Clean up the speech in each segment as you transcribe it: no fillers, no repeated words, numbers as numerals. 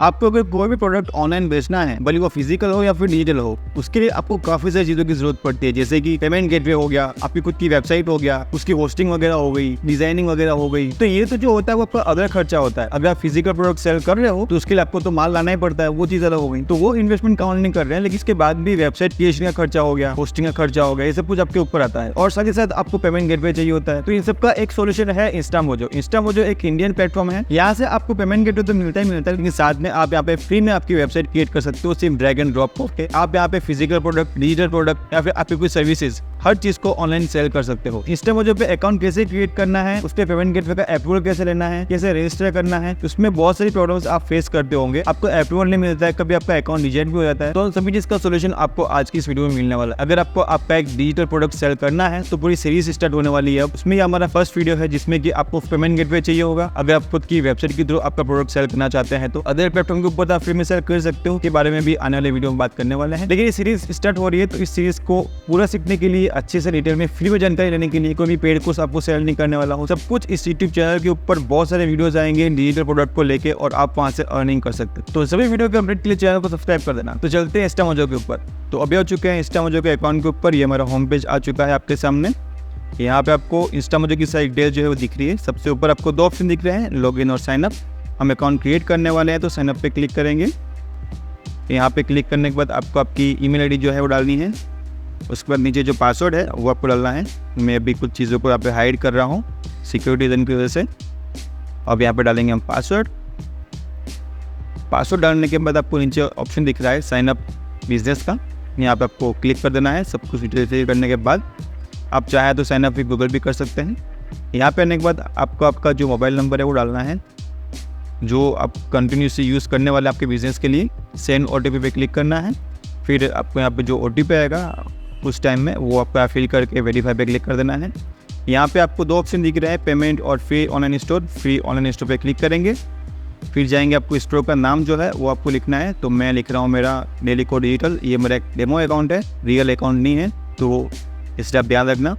आपको अगर कोई भी प्रोडक्ट ऑनलाइन बेचना है, भले वो फिजिकल हो या फिर डिजिटल हो, उसके लिए आपको काफी सारी चीजों की जरूरत पड़ती है, जैसे कि पेमेंट गेटवे हो गया, आपकी खुद की वेबसाइट हो गया, उसकी होस्टिंग वगैरह हो गई, डिजाइनिंग वगैरह हो गई। तो ये तो जो होता है वो आपका अदर खर्चा होता है। अगर आप फिजिकल प्रोडक्ट सेल कर रहे हो तो उसके लिए आपको तो माल लाना ही पड़ता है, वो चीज अलग हो गई, तो वो इन्वेस्टमेंट काउंट नहीं कर रहे हैं। लेकिन इसके बाद भी वेबसाइट क्रिएशन का खर्चा हो गया, होस्टिंग का खर्चा हो गया, ये सब कुछ आपके ऊपर आता है। और साथ ही साथ आपको पेमेंट गेटवे चाहिए होता है। तो इन सब का एक सोल्यूशन है इंस्टामोजो। इंस्टामोजो एक इंडियन प्लेटफॉर्म है। यहाँ से आपको पेमेंट गेटवे तो मिलता ही मिलता है, लेकिन साथ में आप यहाँ पे फ्री में आपकी वेबसाइट क्रिएट कर सकते हो, सिर्फ ड्रैग एंड ड्रॉप करके। आप यहाँ पे फिजिकल प्रोडक्ट, डिजिटल प्रोडक्ट या फिर आपकी कोई सर्विसेज, हर चीज को ऑनलाइन सेल कर सकते हो। इंस्टामोजो पे अकाउंट कैसे क्रिएट करना है, उसके पेमेंट गेटवे का अप्रूवल कैसे लेना है, कैसे रजिस्टर करना है, उसमें बहुत सारी प्रॉब्लम्स आप फेस करते होंगे। आपको अप्रूवल नहीं मिलता है, कभी आपका अकाउंट रिजेक्ट भी हो जाता है। तो सभी चीज का सोल्यूशन आपको आज की इस वीडियो में मिलने वाला है। अगर आपको आपका एक डिजिटल प्रोडक्ट सेल करना है तो पूरी सीरीज स्टार्ट होने वाली है। उसमें हमारा फर्स्ट वीडियो है जिसमें कि आपको पेमेंट गेटवे चाहिए होगा। अगर आप खुद की वेबसाइट के थ्रू आपका प्रोडक्ट सेल करना चाहते हैं तो अदर प्लेटफॉर्म के ऊपर आप फ्री में सेल कर सकते हो, के बारे में भी आने वाले वीडियो में बात करने वाले हैं। लेकिन ये सीरीज स्टार्ट हो रही है तो इस सीरीज को पूरा सीखने के लिए, अच्छे से डिटेल में फ्री में जानकारी लेने के लिए, कोई भी पेड कोर्स आपको सेल नहीं करने वाला हूँ। सब कुछ इस यूट्यूब चैनल के ऊपर बहुत सारे वीडियोस आएंगे डिजिटल प्रोडक्ट को लेके, और आप वहां से अर्निंग कर सकते हो। तो सभी वीडियो के अपडेट के लिए चैनल को सब्सक्राइब कर देना। तो चलते हैं इंस्टामोजो के ऊपर। तो अभी आ चुके हैं इंस्टामोजो के अकाउंट के ऊपर। ये हमारा होम पेज आ चुका है आपके सामने। यहाँ पे आपको इंस्टामोजो की सारी डिटेल जो है वो दिख रही है। सबसे ऊपर आपको दो ऑप्शन दिख रहे हैं, लॉगिन और साइन अप। हम अकाउंट क्रिएट करने वाले हैं तो साइन अप पे क्लिक करेंगे। यहाँ पे क्लिक करने के बाद आपको आपकी ईमेल आईडी जो है वो डालनी है। उसके बाद नीचे जो पासवर्ड है वो आपको डालना है। मैं अभी कुछ चीज़ों को यहाँ पे हाइड कर रहा हूँ सिक्योरिटी रीजन की वजह से। अब यहाँ पे डालेंगे हम पासवर्ड। पासवर्ड डालने के बाद आपको नीचे ऑप्शन दिख रहा है साइन अप बिजनेस का, यहाँ पे आपको क्लिक कर देना है। सब कुछ डिटेल करने के बाद आप चाहे तो साइन अप भी गूगल भी कर सकते हैं। यहाँ पे आने के बाद आपको आपका जो मोबाइल नंबर है वो डालना है जो आप कंटिन्यूसली यूज़ करने वाले आपके बिजनेस के लिए। सेंड OTP पे क्लिक करना है। फिर आपको यहाँ पे जो OTP आएगा उस टाइम में वो आपको फिल करके वेरीफाई पे क्लिक कर देना है। यहाँ पे आपको दो ऑप्शन दिख रहा है, पेमेंट और free online store. Free online store पे क्लिक करेंगे। फिर जाएंगे, आपको स्टोर का नाम जो है वो आपको लिखना है। तो मैं लिख रहा हूँ मेरा डेलीको डिजिटल। ये मेरा एक डेमो अकाउंट है, रियल अकाउंट नहीं है, तो इसलिए आप ध्यान रखना।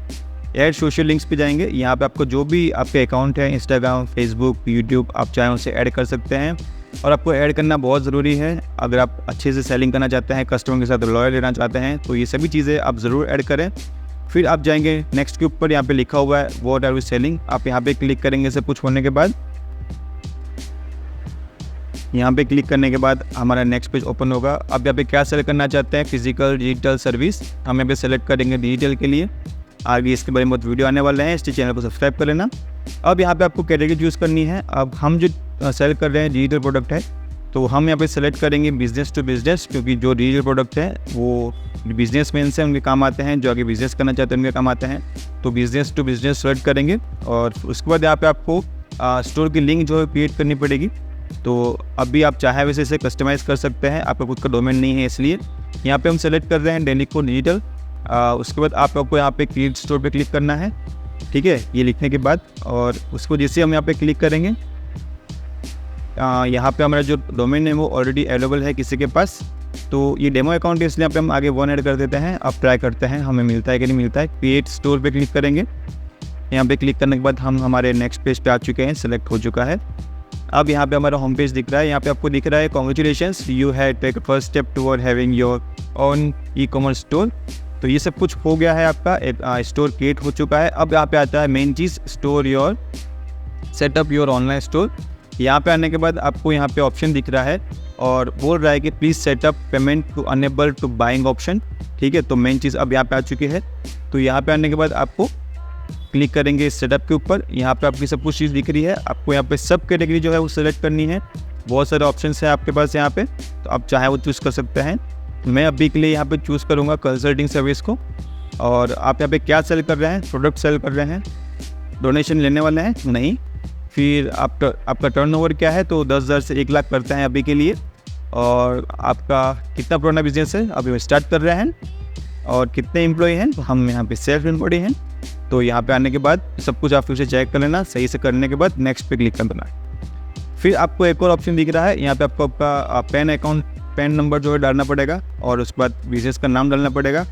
ऐड सोशल लिंक्स पे जाएंगे। यहाँ पे आपको जो भी आपके अकाउंट है, इंस्टाग्राम, फेसबुक, यूट्यूब, आप चाहें उसे ऐड कर सकते हैं। और आपको ऐड करना बहुत ज़रूरी है अगर आप अच्छे से सेलिंग करना चाहते हैं, कस्टमर के साथ लॉयल रहना चाहते हैं, तो ये सभी चीज़ें आप ज़रूर ऐड करें। फिर आप जाएंगे नेक्स्ट के ऊपर, यहाँ पे लिखा हुआ है व्हाट आर वी सेलिंग। आप यहाँ पे क्लिक करेंगे। सब कुछ होने के बाद यहाँ पे क्लिक करने के बाद हमारा नेक्स्ट पेज ओपन होगा। अब यहाँ पे क्या सेलेक्ट करना चाहते हैं, फिजिकल, डिजिटल, सर्विस। हम यहाँ पे सेलेक्ट करेंगे डिजिटल के लिए। आगे इसके बारे में बहुत वीडियो आने वाले हैं, इसलिए चैनल को सब्सक्राइब कर लेना। अब यहाँ पे आपको कैटेगरी चूज़ करनी है। अब हम जो सेल कर रहे हैं डिजिटल प्रोडक्ट है, तो हम यहाँ पे सेलेक्ट करेंगे बिजनेस टू बिजनेस, क्योंकि जो डिजिटल प्रोडक्ट है वो बिजनेसमैन से उनके काम आते हैं, जो आगे बिजनेस करना चाहते हैं उनके काम आते हैं। तो बिजनेस टू बिजनेस सेलेक्ट करेंगे। और उसके बाद यहाँ पे आपको स्टोर की लिंक जो है क्रिएट करनी पड़ेगी। तो अभी आप चाहे वैसे इसे कस्टमाइज़ कर सकते हैं, आपका खुद का डोमेन नहीं है इसलिए। यहाँ पे हम सेलेक्ट कर रहे हैं डेलीको डिजिटल। उसके बाद आपको यहाँ पे क्रिएट स्टोर पे क्लिक करना है, ठीक है, ये लिखने के बाद। और उसको जैसे हम यहाँ पे क्लिक करेंगे, यहाँ पे हमारा जो डोमेन है वो ऑलरेडी अवेलेबल है किसी के पास। तो ये डेमो अकाउंट है इसलिए यहाँ पे हम आगे वन ऐड कर देते हैं। अब ट्राई करते हैं हमें मिलता है कि नहीं मिलता है। क्रिएट स्टोर पे क्लिक करेंगे। यहाँ पे क्लिक करने के बाद हम हमारे नेक्स्ट पेज पे आ चुके हैं, सेलेक्ट हो चुका है। अब यहाँ पे हमारा होम पेज दिख रहा है। यहाँ पे आपको दिख रहा है congratulations, you had take first step toward having your own e-commerce store. तो ये सब कुछ हो गया है, आपका एक स्टोर क्रिएट हो चुका है। अब यहाँ पे आता है main cheese, store your, setup your online store. यहाँ पे आने के बाद आपको यहाँ पे ऑप्शन दिख रहा है और बोल रहा है कि please setup payment to enable to buying option, ठीक है। तो मेन चीज़ अब यहाँ पे आ चुकी है। तो यहाँ पे आने के बाद आपको क्लिक करेंगे सेटअप के ऊपर। यहाँ पे आपकी सब कुछ चीज़ दिख रही है। आपको यहाँ पे सब कैटेगरी जो है वो सेलेक्ट करनी है। बहुत सारे ऑप्शंस हैं आपके पास यहाँ पे, तो आप चाहे वो चूज़ कर सकते हैं। मैं अभी के लिए यहाँ पे चूज़ करूँगा कंसल्टिंग सर्विस को। और आप यहाँ पे क्या सेल कर रहे हैं, प्रोडक्ट सेल कर रहे हैं, डोनेशन लेने वाले हैं नहीं। फिर आपका टर्नओवर क्या है, तो 10,000 से 1 लाख करते हैं अभी के लिए। और आपका कितना पुराना बिजनेस है, अभी स्टार्ट कर रहे हैं। और कितने एम्प्लॉय हैं, तो हम यहाँ पे सेल्फ एम्प्लॉय हैं। तो यहाँ पे आने के बाद सब कुछ आप फिर से चेक कर लेना। सही से करने के बाद नेक्स्ट पे क्लिक कर देना। फिर आपको एक और ऑप्शन दिख रहा है, यहाँ पे आपको आपका पैन नंबर जो है डालना पड़ेगा। और उसके बाद बिजनेस का नाम डालना पड़ेगा।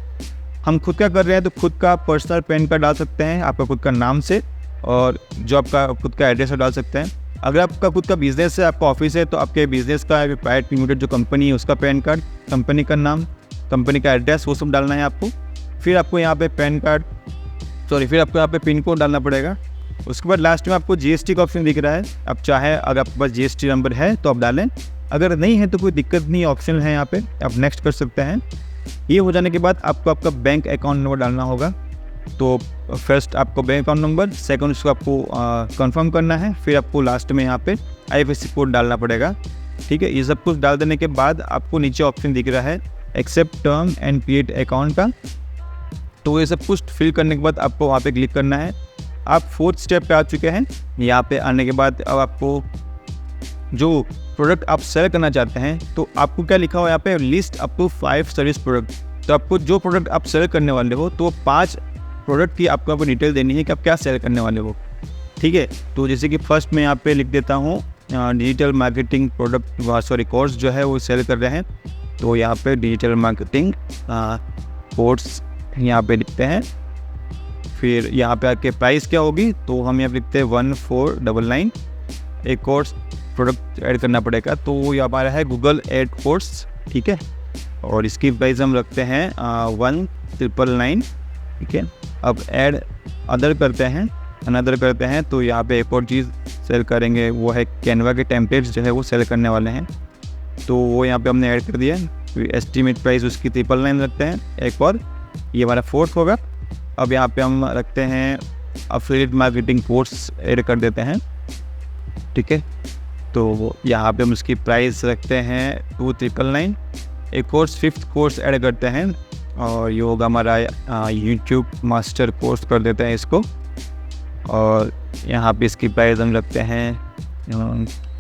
हम खुद का कर रहे हैं तो खुद का पर्सनल पैन कार्ड डाल सकते हैं आपका खुद का नाम से, और जो आपका खुद का एड्रेस डाल सकते हैं। अगर आपका खुद का बिजनेस है, आपका ऑफिस है, तो आपके बिजनेस का प्राइवेट लिमिटेड जो कंपनी है उसका पैन कार्ड, कंपनी का नाम, कंपनी का एड्रेस, वो सब डालना है आपको। फिर आपको यहाँ पे फिर आपको यहाँ पे पिन कोड डालना पड़ेगा। उसके बाद लास्ट में आपको जीएसटी का ऑप्शन दिख रहा है। आप चाहे अगर आपके पास जीएसटी नंबर है तो आप डालें, अगर नहीं है तो कोई दिक्कत नहीं, ऑप्शन है यहाँ पे, आप नेक्स्ट कर सकते हैं। ये हो जाने के बाद आपको आपका बैंक अकाउंट नंबर डालना होगा। तो फर्स्ट आपको बैंक अकाउंट नंबर, सेकंड उसको आपको कंफर्म करना है, फिर आपको लास्ट में यहाँ पे IFSC कोड डालना पड़ेगा। ठीक है, ये सब कुछ डाल देने के बाद आपको नीचे ऑप्शन दिख रहा है accept term and create account का। तो ये सब कुछ फिल करने के बाद आपको वहाँ पे क्लिक करना है। आप 4th स्टेप पे आ चुके हैं। यहाँ पे आने के बाद अब आपको जो प्रोडक्ट आप सेल करना चाहते हैं, तो आपको क्या लिखा हुआ है यहाँ पे, list up to 5 service product. तो आपको जो प्रोडक्ट आप सेल करने वाले हो, तो 5 प्रोडक्ट की आपको डिटेल देनी है कि आप क्या सेल करने वाले हो। ठीक है, तो जैसे कि फर्स्ट मैं यहाँ पे लिख देता हूँ डिजिटल मार्केटिंग कोर्स जो है वो सेल कर रहे हैं। तो यहाँ पे डिजिटल मार्केटिंग कोर्स यहाँ पे लिखते हैं। फिर यहाँ पे आके प्राइस क्या होगी, तो हम यहाँ पे लिखते हैं 1499। एक कोर्स प्रोडक्ट ऐड करना पड़ेगा, तो ये हमारा है गूगल एड कोर्स। ठीक है, और इसकी प्राइस हम रखते हैं 1999। ठीक है, अब ऐड अदर करते हैं, तो यहाँ पे एक और चीज़ सेल करेंगे, वो है कैनवा के टेम्पलेट्स जो है वो सेल करने वाले हैं। तो वो यहाँ पे हमने ऐड कर दिया। फिर एस्टीमेट प्राइस उसकी 999 रखते हैं एक और, ये हमारा 4th होगा। अब यहाँ पे हम रखते हैं अफिलिएट मार्केटिंग कोर्स ऐड कर देते हैं। ठीक है, तो यहाँ पे हम उसकी प्राइस रखते हैं 2999। एक और 5th कोर्स ऐड करते हैं, और ये होगा हमारा यूट्यूब मास्टर कोर्स कर देते हैं इसको। और यहाँ पे इसकी प्राइस हम रखते हैं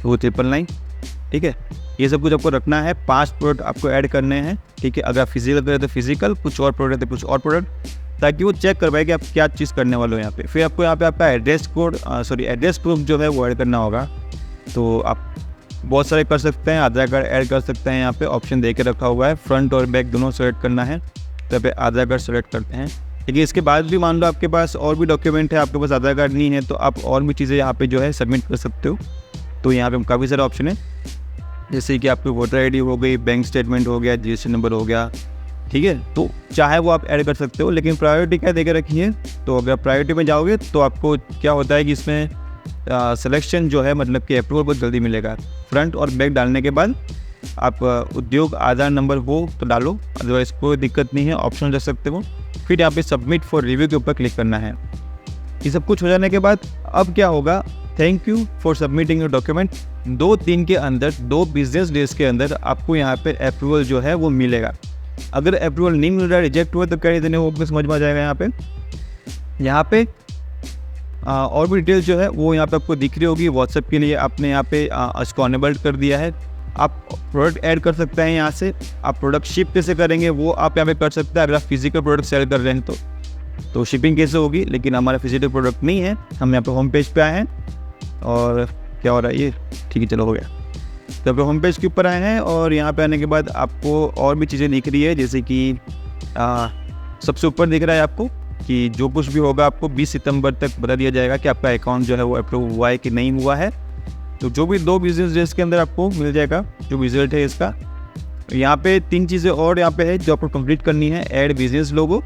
2999। ठीक है, ये सब कुछ आपको रखना है। 5 प्रोडक्ट आपको ऐड करने हैं। ठीक है, अगर फिजिकल करें तो फिजिकल, कुछ और प्रोडक्ट है कुछ और प्रोडक्ट, ताकि वो चेक कर पाए कि आप क्या चीज़ करने वाले हो यहाँ पे। फिर आपको यहाँ पे आपका एड्रेस प्रूफ जो है वो ऐड करना होगा। तो आप बहुत सारे कर सकते हैं, आधार कार्ड ऐड कर सकते हैं। यहाँ पे ऑप्शन दे के रखा हुआ है, फ्रंट और बैक दोनों सेलेक्ट करना है। तो यहाँ पे आधार कार्ड सेलेक्ट करते हैं। लेकिन इसके बाद भी मान लो आपके पास और भी डॉक्यूमेंट है, आपके पास आधार कार्ड नहीं है, तो आप और भी चीज़ें यहाँ पे जो है सबमिट कर सकते हो। तो यहाँ पे काफ़ी सारे ऑप्शन है, जैसे कि आपकी वोटर ID हो गई, बैंक स्टेटमेंट हो गया, GST नंबर हो गया। ठीक है, तो चाहे वो आप ऐड कर सकते हो, लेकिन प्रायोरिटी क्या दे के रखी है। तो अगर प्रायोरिटी में जाओगे तो आपको क्या होता है कि इसमें सिलेक्शन जो है, मतलब कि अप्रूवल बहुत जल्दी मिलेगा। फ्रंट और बैक डालने के बाद आप उद्योग आधार नंबर वो तो डालो, अदरवाइज कोई दिक्कत नहीं है, ऑप्शन रख सकते हो। फिर यहाँ पे सबमिट फॉर रिव्यू के ऊपर क्लिक करना है। ये सब कुछ हो जाने के बाद अब क्या होगा, thank you for submitting your document. 2-3 के अंदर, 2 बिजनेस डेज के अंदर आपको यहाँ पे अप्रूवल जो है वो मिलेगा। अगर अप्रूवल नहीं मिल रहा है, रिजेक्ट हुआ, तो क्या रीज़न है वो आपको समझ में आ जाएगा। यहाँ पे और भी डिटेल्स जो है वो यहाँ पे आपको दिख रही होगी। व्हाट्सएप के लिए आपने यहाँ पे इसको अनेबल्ड कर दिया है। आप प्रोडक्ट ऐड कर सकते हैं यहाँ से। आप प्रोडक्ट शिप कैसे करेंगे वो आप यहाँ पे कर सकते हैं। अगर आप फिजिकल प्रोडक्ट सेल कर रहे हैं तो शिपिंग कैसे होगी, लेकिन हमारा फिजिकल प्रोडक्ट नहीं है। हम यहाँ पे होम पेज पे आए हैं, और क्या हो रहा है ये, ठीक है चलो हो गया। तो आप होम पेज के ऊपर आए हैं, और यहाँ पे आने के बाद आपको और भी चीज़ें दिख रही है, जैसे कि सबसे ऊपर दिख रहा है आपको कि जो कुछ भी होगा आपको 20 सितंबर तक बता दिया जाएगा कि आपका अकाउंट जो है वो अप्रूव हुआ है कि नहीं हुआ है। तो जो भी 2 बिजनेस डेज के अंदर आपको मिल जाएगा जो रिजल्ट है इसका। यहाँ पे 3 चीज़ें और यहाँ पे है जो आपको कंप्लीट करनी है। ऐड बिजनेस लोगो,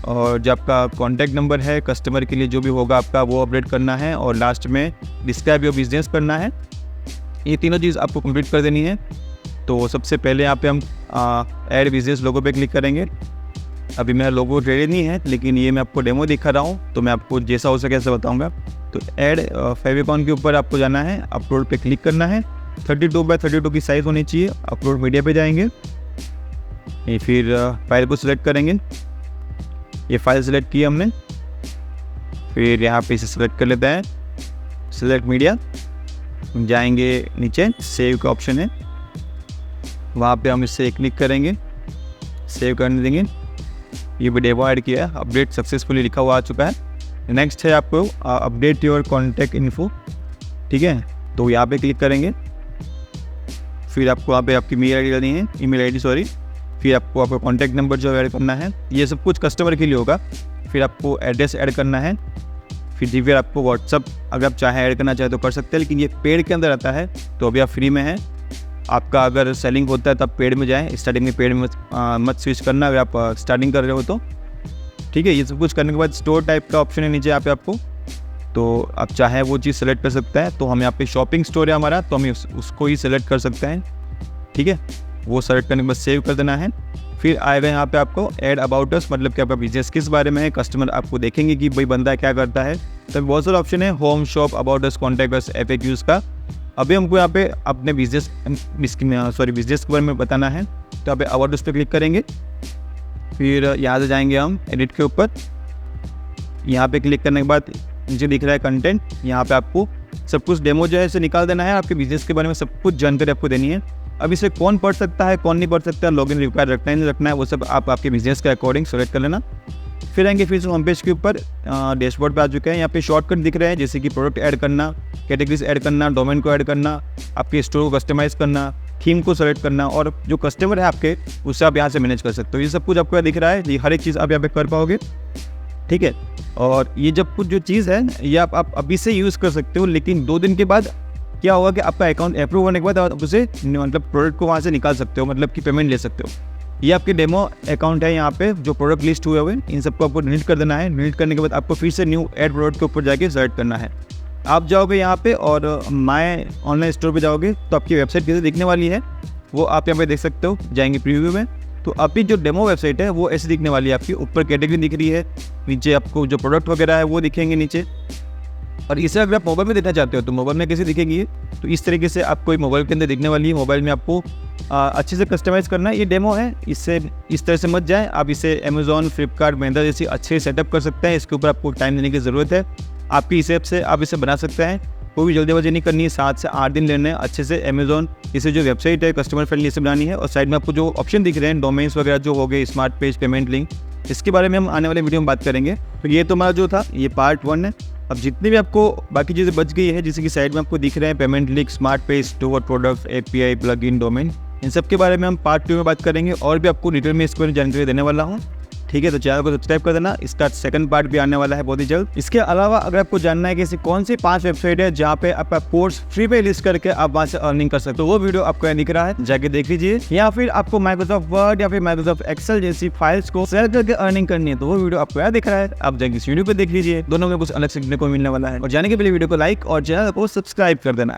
और जो आपका कॉन्टैक्ट नंबर है कस्टमर के लिए जो भी होगा आपका वो अपडेट करना है, और लास्ट में डिस्क्राइब योर बिजनेस करना है। ये तीनों चीज़ आपको कंप्लीट कर देनी है। तो सबसे पहले यहाँ पे हम ऐड बिजनेस लोगो पे क्लिक करेंगे। अभी मेरा लोगो रेडी नहीं है, लेकिन ये मैं आपको डेमो दिखा रहा हूँ, तो मैं आपको जैसा हो सके ऐसा बताऊँगा। तो ऐड फेविकॉन के ऊपर आपको जाना है, अपलोड पे क्लिक करना है। 32x32 की साइज़ होनी चाहिए। अपलोड मीडिया पे जाएंगे, फिर फाइल को सिलेक्ट करेंगे। ये फाइल सिलेक्ट की हमने, फिर यहाँ पे इसे सिलेक्ट कर लेते हैं, सिलेक्ट मीडिया। जाएंगे नीचे, सेव का ऑप्शन है, वहाँ पे हम इससे क्लिक करेंगे, सेव करने देंगे। ये भी डेमो ऐड किया है, अपडेट सक्सेसफुली लिखा हुआ आ चुका है। नेक्स्ट है आपको अपडेट योर कॉन्टैक्ट इन्फो। ठीक है, तो यहाँ पे क्लिक करेंगे, फिर आपको वहाँ पे आपकी मेल आईडी डालनी है, ईमेल आईडी सॉरी। फिर आपको आपका कॉन्टैक्ट नंबर जो ऐड करना है, ये सब कुछ कस्टमर के लिए होगा। फिर आपको एड्रेस ऐड करना है, फिर आपको व्हाट्सअप अगर आप चाहे ऐड करना चाहे तो कर सकते हैं, लेकिन ये पेड के अंदर आता है तो अभी आप फ्री में है। आपका अगर सेलिंग होता है तब पेड में जाएँ, स्टार्टिंग में पेड में मत स्विच करना अगर आप स्टार्टिंग कर रहे हो तो, ठीक है। ये सब कुछ करने के बाद स्टोर टाइप का ऑप्शन है नीचे यहाँ पे आपको, तो आप चाहे वो चीज़ सेलेक्ट कर सकता है। तो हम यहाँ पे शॉपिंग स्टोर है हमारा, तो हम उसको ही सेलेक्ट कर सकते हैं, ठीक है। वो सेलेक्ट करने के बाद सेव कर देना है। फिर आएगा यहाँ पे आपको ऐड अबाउट अस, मतलब कि आपका बिजनेस किस बारे में है, कस्टमर आपको देखेंगे कि भाई बंदा क्या करता है। तब बहुत सारे ऑप्शन है, home, shop, about us, contact us, FAQs का। अभी हमको यहाँ पे अपने बिजनेस के बारे में बताना है, तो यहाँ पे अबाउट अस पे क्लिक करेंगे। फिर यहाँ से जाएंगे हम एडिट के ऊपर, यहाँ पे क्लिक करने के बाद नीचे दिख रहा है कंटेंट, यहाँ पे आपको सब कुछ डेमो जो है इसे निकाल देना है, आपके बिजनेस के बारे में सब कुछ जानकारी आपको देनी है। अब इसे कौन पढ़ सकता है कौन नहीं पढ़ सकता, लॉगिन रिक्वायर रखना है नहीं रखना है, वो सब आप आपके बिजनेस के अकॉर्डिंग सेलेक्ट कर लेना। फिर आएंगे फिर से होम पेज के ऊपर, डैशबोर्ड पे आ चुके हैं। यहाँ पे शॉर्टकट दिख रहे हैं, जैसे कि प्रोडक्ट ऐड करना, कैटेगरीज ऐड करना, डोमेन को ऐड करना, आपके स्टोर को कस्टमाइज़ करना, थीम को सेलेक्ट करना, और जो कस्टमर है आपके उससे आप यहाँ से मैनेज कर सकते हो। ये सब कुछ आपको दिख रहा है, ये हर एक चीज़ आप यहाँ पे कर पाओगे, ठीक है। और ये जब कुछ जो चीज़ है ये आप अभी से यूज़ कर सकते हो, लेकिन 2 दिन के बाद क्या होगा कि आपका अकाउंट अप्रूव होने के बाद आप उसे मतलब प्रोडक्ट को वहाँ से निकाल सकते हो, मतलब कि पेमेंट ले सकते हो। ये आपके डेमो अकाउंट है, यहाँ पे जो प्रोडक्ट लिस्ट हुए हुए इन सबको आपको डिलीट कर देना है। डिलीट करने के बाद आपको फिर से न्यू ऐड प्रोडक्ट के ऊपर जाके सेलेक्ट करना है। आप जाओगे यहाँ पे और माय ऑनलाइन स्टोर पे जाओगे तो आपकी वेबसाइट कैसे दिखने वाली है वो आप यहाँ पे देख सकते हो। जाएंगे प्रीव्यू में, तो अभी जो डेमो वेबसाइट है वो ऐसे दिखने वाली है आपकी। ऊपर कैटेगरी दिख रही है, नीचे आपको जो प्रोडक्ट वगैरह है वो दिखेंगे नीचे। और इसे अगर आप मोबाइल में देखना चाहते हो तो मोबाइल में कैसे दिखेगी ये, तो इस तरीके से आपको मोबाइल के अंदर दिखने वाली है। मोबाइल में आपको अच्छे से कस्टमाइज़ करना है। ये डेमो है, इससे इस तरह से मत जाए। आप इसे अमेजोन, फ्लिपकार्ट, मिंत्रा जैसी अच्छे सेटअप कर सकते हैं। इसके ऊपर आपको टाइम देने की ज़रूरत है, आपकी हिसाब से आप इसे बना सकते हैं। कोई भी जल्दीबाजी नहीं करनी है, 7 से 8 दिन लेने हैं अच्छे से। अमेजोन इसे जो वेबसाइट है कस्टमर फ्रेंडली इसे बनानी है। और साइड में आपको जो ऑप्शन दिख रहे हैं डोमेन्स वगैरह जो हो गए, स्मार्ट पेज, पेमेंट लिंक, इसके बारे में हम आने वाले वीडियो में बात करेंगे। तो ये तो हमारा जो था ये पार्ट 1 है। अब जितनी भी आपको बाकी चीज़ें बच गई है, जैसे कि साइड में आपको दिख रहे हैं payment link, smart page, store, product, API, plugin, domain, इन सब के बारे में हम पार्ट 2 में बात करेंगे। और भी आपको डिटेल में इसके बारे में जानकारी देने वाला हूँ, ठीक है। तो चैनल को सब्सक्राइब कर देना, इसका सेकंड पार्ट भी आने वाला है बहुत ही जल्द। इसके अलावा अगर आपको जानना है कि ऐसी कौन सी 5 वेबसाइट है जहाँ पे आपका कोर्स फ्री पे लिस्ट करके आप वहाँ से अर्निंग कर सकते हो, तो वो वीडियो आपको यहाँ दिख रहा है, जाके देख लीजिए। या फिर आपको माइक्रोसॉफ्ट वर्ड या फिर माइक्रोसॉफ्ट एक्सेल जैसी फाइल्स को शेयर करके अर्निंग करनी है, तो वो वीडियो आपको यहाँ दिख रहा है, आप जाके इस वीडियो पे देख लीजिए। दोनों में कुछ अलग सीखने को मिलने वाला है। और जाने के पहले वीडियो को लाइक और चैनल को सब्सक्राइब कर देना है।